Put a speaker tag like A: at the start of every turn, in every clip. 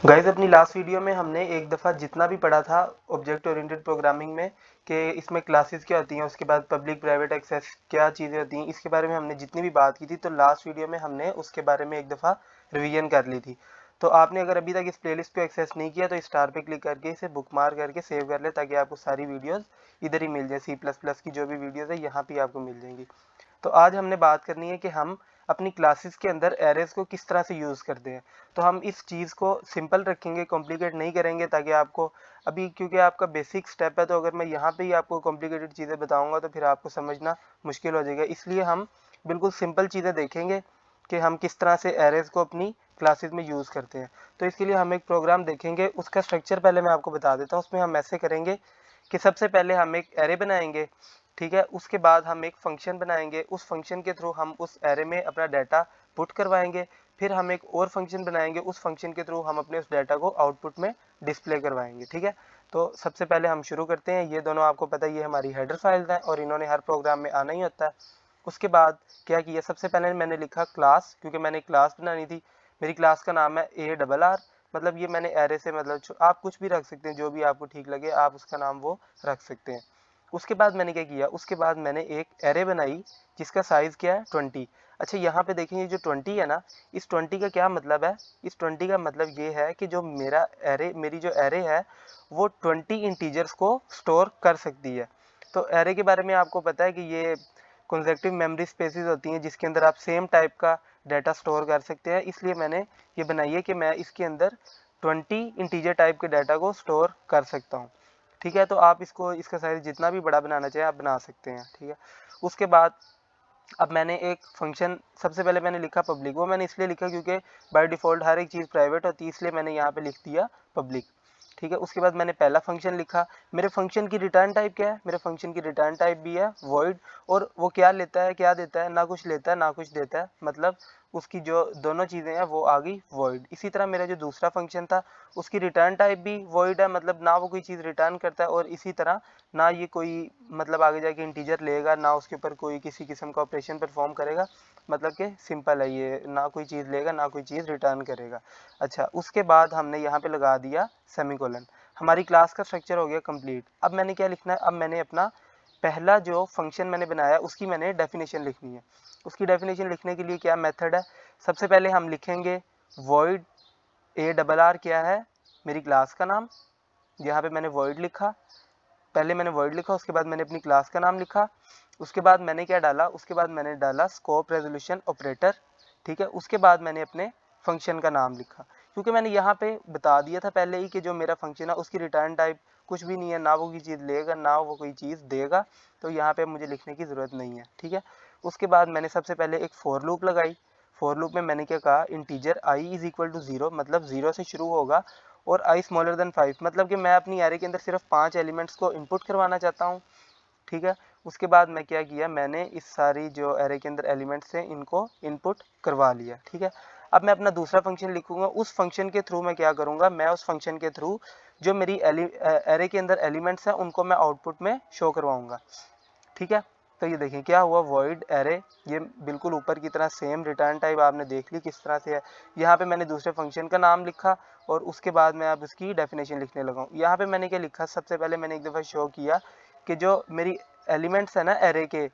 A: Guys अपनी last video में हमने एक दफ़ा जितना भी पढ़ा था ऑब्जेक्ट ओरिएंटेड प्रोग्रामिंग में कि इसमें क्लासेस क्या होती हैं, उसके बाद पब्लिक प्राइवेट एक्सेस क्या चीज़ें होती हैं, इसके बारे में हमने जितनी भी बात की थी तो लास्ट वीडियो में हमने उसके बारे में एक दफ़ा रिवीजन कर ली थी। तो आपने अगर अभी तक इस प्लेलिस्ट को एक्सेस नहीं किया तो स्टार पे क्लिक करके इसे बुकमार्क करके सेव कर ले, ताकि आपको सारी वीडियोज़ इधर ही मिल जाए। C++ की जो भी वीडियोज़ है यहाँ पर आपको मिल जाएंगी। तो आज हमने बात करनी है कि हम अपनी क्लासेस के अंदर एरेज को किस तरह से यूज़ करते हैं। तो हम इस चीज़ को सिंपल रखेंगे, कॉम्प्लिकेट नहीं करेंगे, ताकि आपको अभी, क्योंकि आपका बेसिक स्टेप है, तो अगर मैं यहाँ पे ही आपको कॉम्प्लिकेटेड चीज़ें बताऊंगा तो फिर आपको समझना मुश्किल हो जाएगा। इसलिए हम बिल्कुल सिंपल चीज़ें देखेंगे कि हम किस तरह से एरेज को अपनी क्लासेस में यूज़ करते हैं। तो इसके लिए हम एक प्रोग्राम देखेंगे, उसका स्ट्रक्चर पहले मैं आपको बता देता हूँ। उसमें हम ऐसे करेंगे कि सबसे पहले हम एक एरे बनाएंगे, ठीक है। उसके बाद हम एक फंक्शन बनाएंगे, उस फंक्शन के थ्रू हम उस एरे में अपना डाटा पुट करवाएंगे। फिर हम एक और फंक्शन बनाएंगे, उस फंक्शन के थ्रू हम अपने उस डाटा को आउटपुट में डिस्प्ले करवाएंगे, ठीक है। तो सबसे पहले हम शुरू करते हैं। ये दोनों आपको पता है ये हमारी हेडर फाइल्स हैं और इन्होंने हर प्रोग्राम में आना ही होता है। उसके बाद क्या किया, सबसे पहले मैंने लिखा क्लास, क्योंकि मैंने क्लास बनानी थी। मेरी क्लास का नाम है ARR, मतलब ये मैंने एरे से, मतलब आप कुछ भी रख सकते हैं, जो भी आपको ठीक लगे आप उसका नाम वो रख सकते हैं। उसके बाद मैंने क्या किया, उसके बाद मैंने एक एरे बनाई जिसका साइज़ क्या है 20। अच्छा यहाँ पे देखें, ये जो 20 है ना, इस 20 का क्या मतलब है। इस 20 का मतलब ये है कि जो मेरा एरे, मेरी जो एरे है वो 20 इंटीजर्स को स्टोर कर सकती है। तो एरे के बारे में आपको पता है कि ये कंसेक्टिव मेमोरी स्पेसेस होती हैं जिसके अंदर आप सेम टाइप का डाटा स्टोर कर सकते हैं। इसलिए मैंने ये बनाई है कि मैं इसके अंदर 20 इंटीजर टाइप के डाटा को स्टोर कर सकता हूँ, ठीक है। तो आप इसको, इसका साइज जितना भी बड़ा बनाना चाहें आप बना सकते हैं, ठीक है। उसके बाद अब मैंने एक फंक्शन, सबसे पहले मैंने लिखा पब्लिक। वो मैंने इसलिए लिखा क्योंकि बाय डिफ़ॉल्ट हर एक चीज़ प्राइवेट होती है, इसलिए मैंने यहाँ पे लिख दिया पब्लिक, ठीक है। उसके बाद मैंने पहला फंक्शन लिखा। मेरे फंक्शन की रिटर्न टाइप क्या है, मेरे फंक्शन की रिटर्न टाइप भी है वॉइड। और वो क्या लेता है, क्या देता है, ना कुछ लेता है ना कुछ देता है, मतलब उसकी जो दोनों चीज़ें हैं वो आ गई वॉइड। इसी तरह मेरा जो दूसरा फंक्शन था उसकी रिटर्न टाइप भी वॉइड है, मतलब ना वो कोई चीज़ रिटर्न करता है, और इसी तरह ना ये कोई, मतलब आगे जाके इंटीजर लेगा, ना उसके ऊपर कोई किसी किस्म का ऑपरेशन परफॉर्म करेगा, मतलब कि सिंपल है ये, ना कोई चीज़ लेगा ना कोई चीज़ रिटर्न करेगा। अच्छा, उसके बाद हमने यहाँ पे लगा दिया सेमीकोलन। हमारी क्लास का स्ट्रक्चर हो गया कंप्लीट। अब मैंने क्या लिखना है, अब मैंने अपना पहला जो फंक्शन मैंने बनाया उसकी मैंने डेफिनेशन लिखनी है। उसकी डेफिनेशन लिखने के लिए क्या मेथड है, सबसे पहले हम लिखेंगे वॉइड ARR क्या है, मेरी क्लास का नाम। यहाँ पे मैंने वॉइड लिखा, पहले मैंने वर्ड लिखा, उसके बाद मैंने अपनी क्लास का नाम लिखा। उसके बाद मैंने क्या डाला, उसके बाद मैंने डाला स्कोप रेजोल्यूशन ऑपरेटर, ठीक है। उसके बाद मैंने अपने फंक्शन का नाम लिखा, क्योंकि मैंने यहाँ पे बता दिया था पहले ही कि जो मेरा फंक्शन है उसकी रिटर्न टाइप कुछ भी नहीं है, ना वो कोई चीज़ लेगा ना वो कोई चीज़ देगा, तो यहाँ पे मुझे लिखने की ज़रूरत नहीं है, ठीक है। उसके बाद मैंने सबसे पहले एक फॉर लूप लगाई। फॉर लूप में मैंने क्या कहा, integer i is equal to 0, मतलब 0 से शुरू होगा, और i स्मॉलर देन 5, मतलब कि मैं अपनी एरे के अंदर सिर्फ 5 एलिमेंट्स को इनपुट करवाना चाहता हूँ, ठीक है। उसके बाद मैं क्या किया, मैंने इस सारी जो एरे के अंदर एलिमेंट्स हैं इनको इनपुट करवा लिया, ठीक है। अब मैं अपना दूसरा फंक्शन लिखूंगा। उस फंक्शन के थ्रू मैं क्या करूंगा, मैं उस फंक्शन के थ्रू जो मेरी एरे के अंदर एलिमेंट्स हैं उनको मैं आउटपुट में शो करवाऊंगा, ठीक है। तो ये देखें क्या हुआ, वॉइड एरे, ये बिल्कुल ऊपर की तरह सेम रिटर्न टाइप आपने देख ली किस तरह से है। यहाँ पे मैंने दूसरे फंक्शन का नाम लिखा और उसके बाद मैं अब उसकी डेफिनेशन लिखने लगा हूँ। यहाँ पे मैंने क्या लिखा, सबसे पहले मैंने एक दफ़ा शो किया कि जो मेरी एलिमेंट्स है ना एरे के,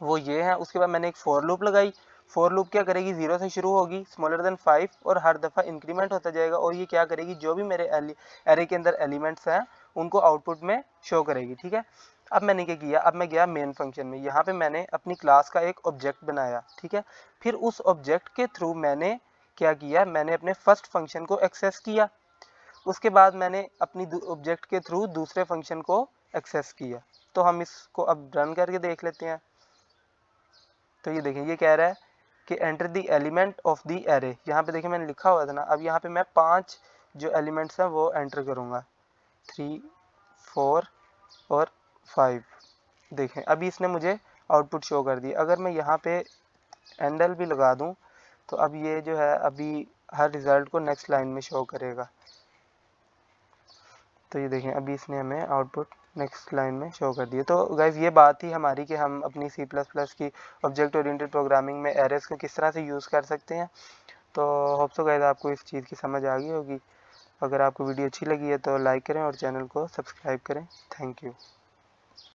A: वो ये है। उसके बाद मैंने एक फॉर लूप लगाई। फॉर लूप क्या करेगी, 0 से शुरू होगी, स्मॉलर देन 5, और हर दफ़ा इंक्रीमेंट होता जाएगा, और ये क्या करेगी, जो भी मेरे एरे के अंदर एलिमेंट्स हैं उनको आउटपुट में शो करेगी, ठीक है। अब मैंने क्या किया, अब मैं गया मेन फंक्शन में। यहाँ पे मैंने अपनी क्लास का एक ऑब्जेक्ट बनाया, ठीक है। फिर उस ऑब्जेक्ट के थ्रू मैंने क्या किया, मैंने अपने फर्स्ट फंक्शन को एक्सेस किया। उसके बाद मैंने अपनी ऑब्जेक्ट के थ्रू दूसरे फंक्शन को एक्सेस किया। तो हम इसको अब रन करके देख लेते हैं। तो ये देखें, ये कह रहा है कि enter the element of the array. यहाँ पे देखें मैंने लिखा हुआ था ना, अब यहाँ पे मैं 5 जो एलिमेंट्स हैं वो एंटर करूँगा, 3, 4 और 5। देखें अभी इसने मुझे आउटपुट शो कर दी। अगर मैं यहाँ पे एंडल भी लगा दूँ तो अब ये जो है अभी हर रिज़ल्ट को नेक्स्ट लाइन में शो करेगा। तो ये देखें अभी इसने हमें आउटपुट नेक्स्ट लाइन में शो कर दिया। तो गाइज़ ये बात थी हमारी कि हम अपनी C++ की ऑब्जेक्ट ओरिएंटेड प्रोग्रामिंग में एरेज को किस तरह से यूज़ कर सकते हैं। तो होप सो गाइस आपको इस चीज़ की समझ आ गई होगी। अगर आपको वीडियो अच्छी लगी है तो लाइक करें और चैनल को सब्सक्राइब करें। Thank you.